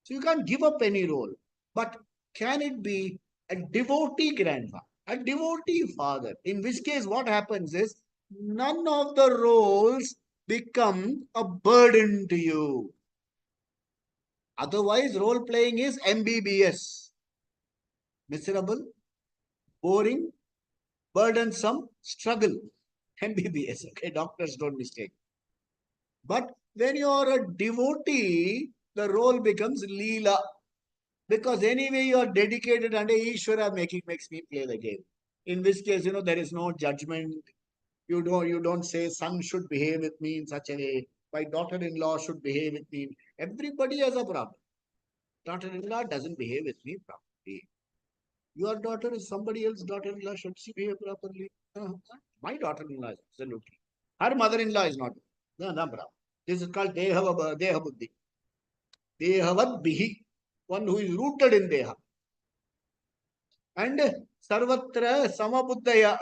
So you can't give up any role. But can it be a devotee grandfather, a devotee father? In which case, what happens is none of the roles become a burden to you. Otherwise, role playing is MBBS. Miserable, boring, burdensome, struggle. MBBS. Okay, doctors don't mistake. But when you are a devotee, the role becomes Leela. Because anyway you are dedicated under Ishvara makes me play the game. In this case, there is no judgment. You don't say son should behave with me in such a way. My daughter-in-law should behave with me. Everybody has a problem. Daughter-in-law doesn't behave with me properly. Your daughter is somebody else's daughter-in-law. Should she behave properly? My daughter-in-law is absolutely. Her mother-in-law is not. No, no, bravo. This is called Deha Buddhi. Dehavad Bihi. One who is rooted in Deha. And Sarvatra Samabuddhaya.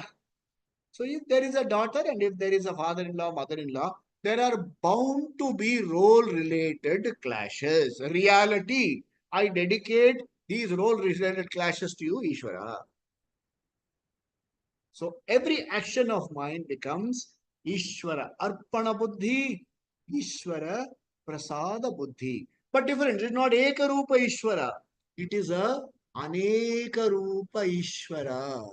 So if there is a daughter and if there is a father-in-law, mother-in-law, there are bound to be role-related clashes. Reality. I dedicate these role-related clashes to you, Ishvara. So every action of mine becomes Ishvara. Arpana Buddhi, Ishvara, Prasada Buddhi. But different. It is not Eka Rupa Ishvara. It is a Aneka Rupa Ishvara.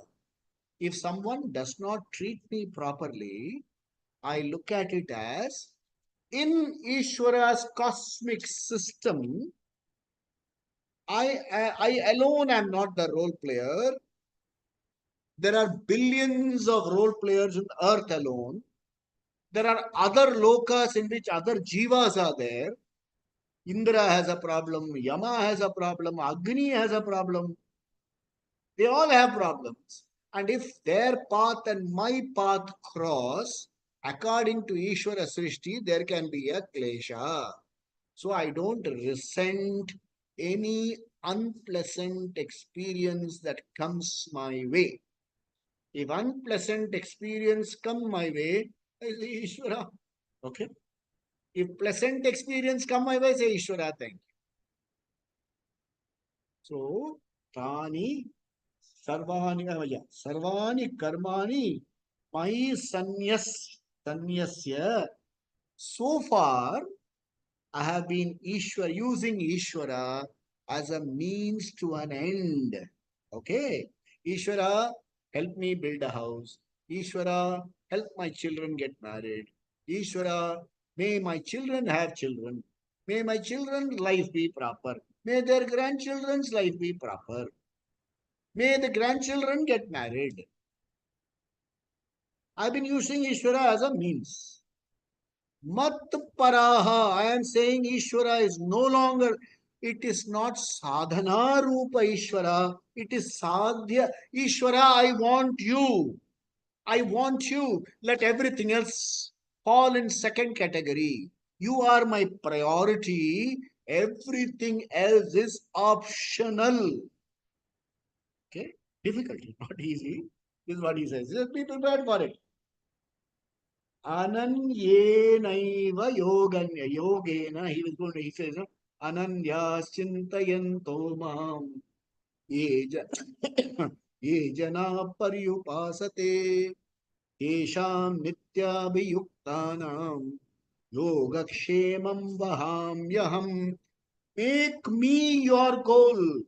If someone does not treat me properly, I look at it as in Ishvara's cosmic system, I alone am not the role player. There are billions of role players on earth alone. There are other lokas in which other jivas are there. Indra has a problem, Yama has a problem, Agni has a problem. They all have problems. And if their path and my path cross, according to Ishvara Srishti, there can be a klesha. So I don't resent any unpleasant experience that comes my way. If unpleasant experience come my way, I say Ishvara. Okay. If pleasant experience come my way, say Ishvara, thank you. So, Tani Sarvani karmani mai sanyasya. So far, I have been using Ishvara as a means to an end. Okay. Ishvara, help me build a house. Ishvara, help my children get married. Ishvara, may my children have children. May my children's life be proper. May their grandchildren's life be proper. May the grandchildren get married. I've been using Ishvara as a means. Mat paraha. I am saying Ishvara is no longer, it is not sadhana rupa Ishvara. It is sadhya. Ishvara, I want you. I want you. Let everything else fall in second category. You are my priority. Everything else is optional. Okay? Difficult, not easy. This is what he says. Just be prepared for it. Ananyenaiva yoganya yogena. He says, Ananyas chintayanto mam yeja yejana paryupasate yesham nityabhiyuktanam yogakshemam vahamyaham. Make me your goal.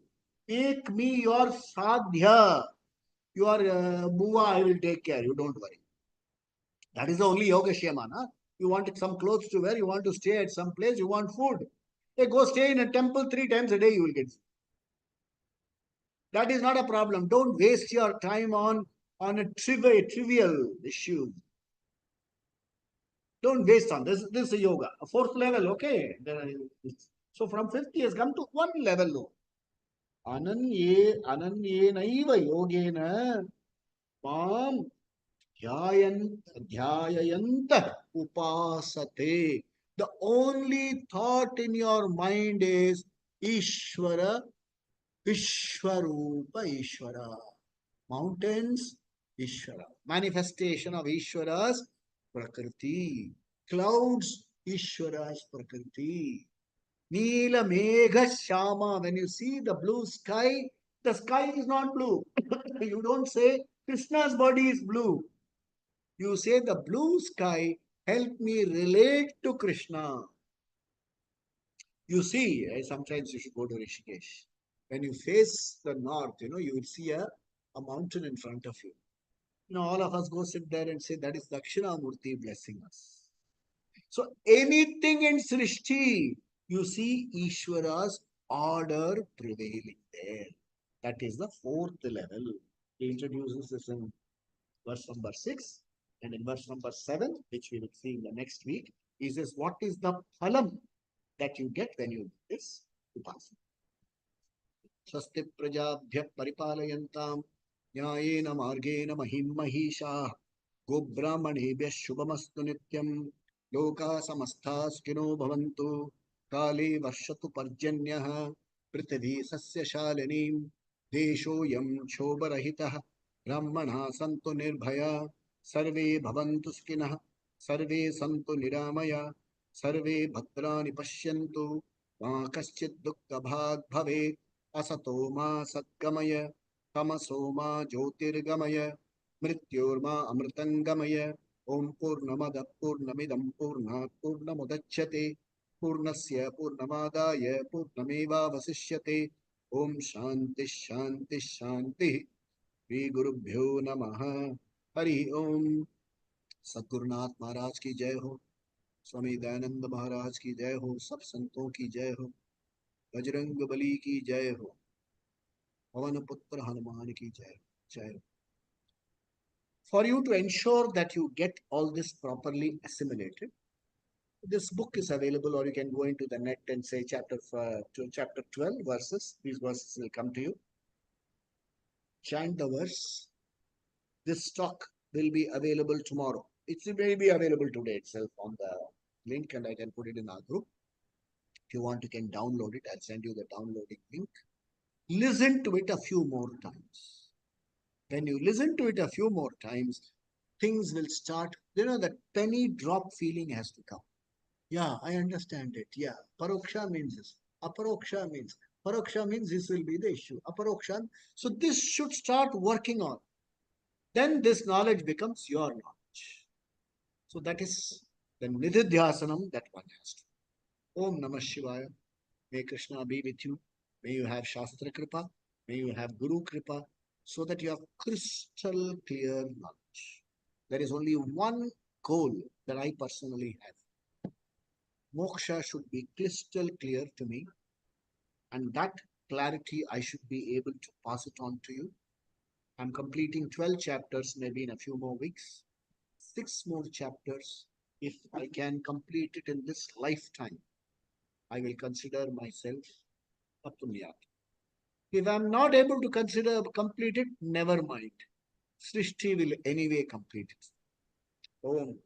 Make me your sadhya. Your buva, I will take care. You don't worry. That is the only yoga shema. Na? You want some clothes to wear, you want to stay at some place, you want food. Hey, go stay in a temple 3 times a day, you will get. That is not a problem. Don't waste your time on a trivial issue. Don't waste on this. This is a yoga. A fourth level, okay. So from fifth he has come to one level low. Ananye naiva yogena mam Dhyayayanta upasate. The only thought in your mind is Ishvara, Vishwarupa Ishvara. Mountains, Ishvara. Manifestation of Ishvara's Prakriti. Clouds, Ishvara's Prakriti. Neela Megha Shama. When you see the blue sky, the sky is not blue. You don't say Krishna's body is blue. You say the blue sky help me relate to Krishna. You see, sometimes you should go to Rishikesh. When you face the north, you will see a mountain in front of you. All of us go sit there and say that is Dakshinamurti blessing us. So anything in Srishti, you see Ishvara's order prevailing there. That is the fourth level. He introduces this in verse number 6. And in verse number 7, which we will see in the next week, he says, what is the phalam that you get when you do this upasana? Swasti prajabhya paripalayantam nyayena margena mahim mahisha gobrahmanebhya shubhamastu nityam loka samasthas bhavantu kale varshatu parjanyah prithvi sasya shalinim desho yam shobharahitah brahmana santu nirbhaya सर्वे भवन्तु सुखिनः सर्वे सन्तु निरामया सर्वे भद्राणि पश्यन्तु मा कश्चित् दुःखभाग् भवेत् असतो मा सद्गमय तमसो मा ज्योतिर्गमय मृत्योर्मा अमृतङ्गमय ॐ पूर्णमदः पूर्णमिदं पूर्णात् पूर्णमुदच्यते पूर्णस्य पूर्णमादाय पूर्णमेवावशिष्यते ॐ शान्तिः शान्तिः शान्तिः श्रीगुरुभ्यो नमः हरि ओम। सद्गुरुनाथ महाराज की जय हो, स्वामी दयानंद महाराज की जय हो, सब संतों की जय हो, बजरंग बली की जय हो, पवन पुत्र हनुमान की जय जय हो। For you to ensure that you get all this properly assimilated, this book is available, or you can go into the net and say chapter 12 verses. These verses will come to you. Chant the verse. This talk will be available tomorrow. It may be available today itself on the link, and I can put it in our group. If you want, you can download it. I'll send you the downloading link. Listen to it a few more times. When you listen to it a few more times, things will start. That penny drop feeling has to come. Yeah, I understand it. Yeah, paroksha means this. Aparoksha means. Paroksha means this will be the issue. Aparoksha. So this should start working on. Then this knowledge becomes your knowledge. So that is the nididhyasanam that one has to. Om Namah Shivaya. May Krishna be with you. May you have Shastra Kripa. May you have Guru Kripa. So that you have crystal clear knowledge. There is only one goal that I personally have. Moksha should be crystal clear to me. And that clarity, I should be able to pass it on to you. I'm completing 12 chapters, maybe in a few more weeks. 6 more chapters. If I can complete it in this lifetime, I will consider myself a punyat. If I'm not able to complete it, never mind. Srishti will anyway complete it. Om.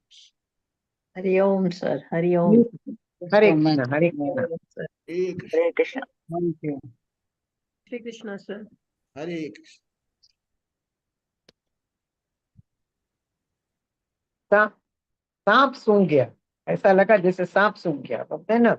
Hari Om, sir. Hari Om. Hare Krishna, Hare Krishna. Hare Krishna. Hare Krishna. Thank you. Shri Krishna, sir. Hare Krishna. सांप सांप सूंघ गया, ऐसा लगा जैसे सांप सूंघ गया, बोलते हैं ना,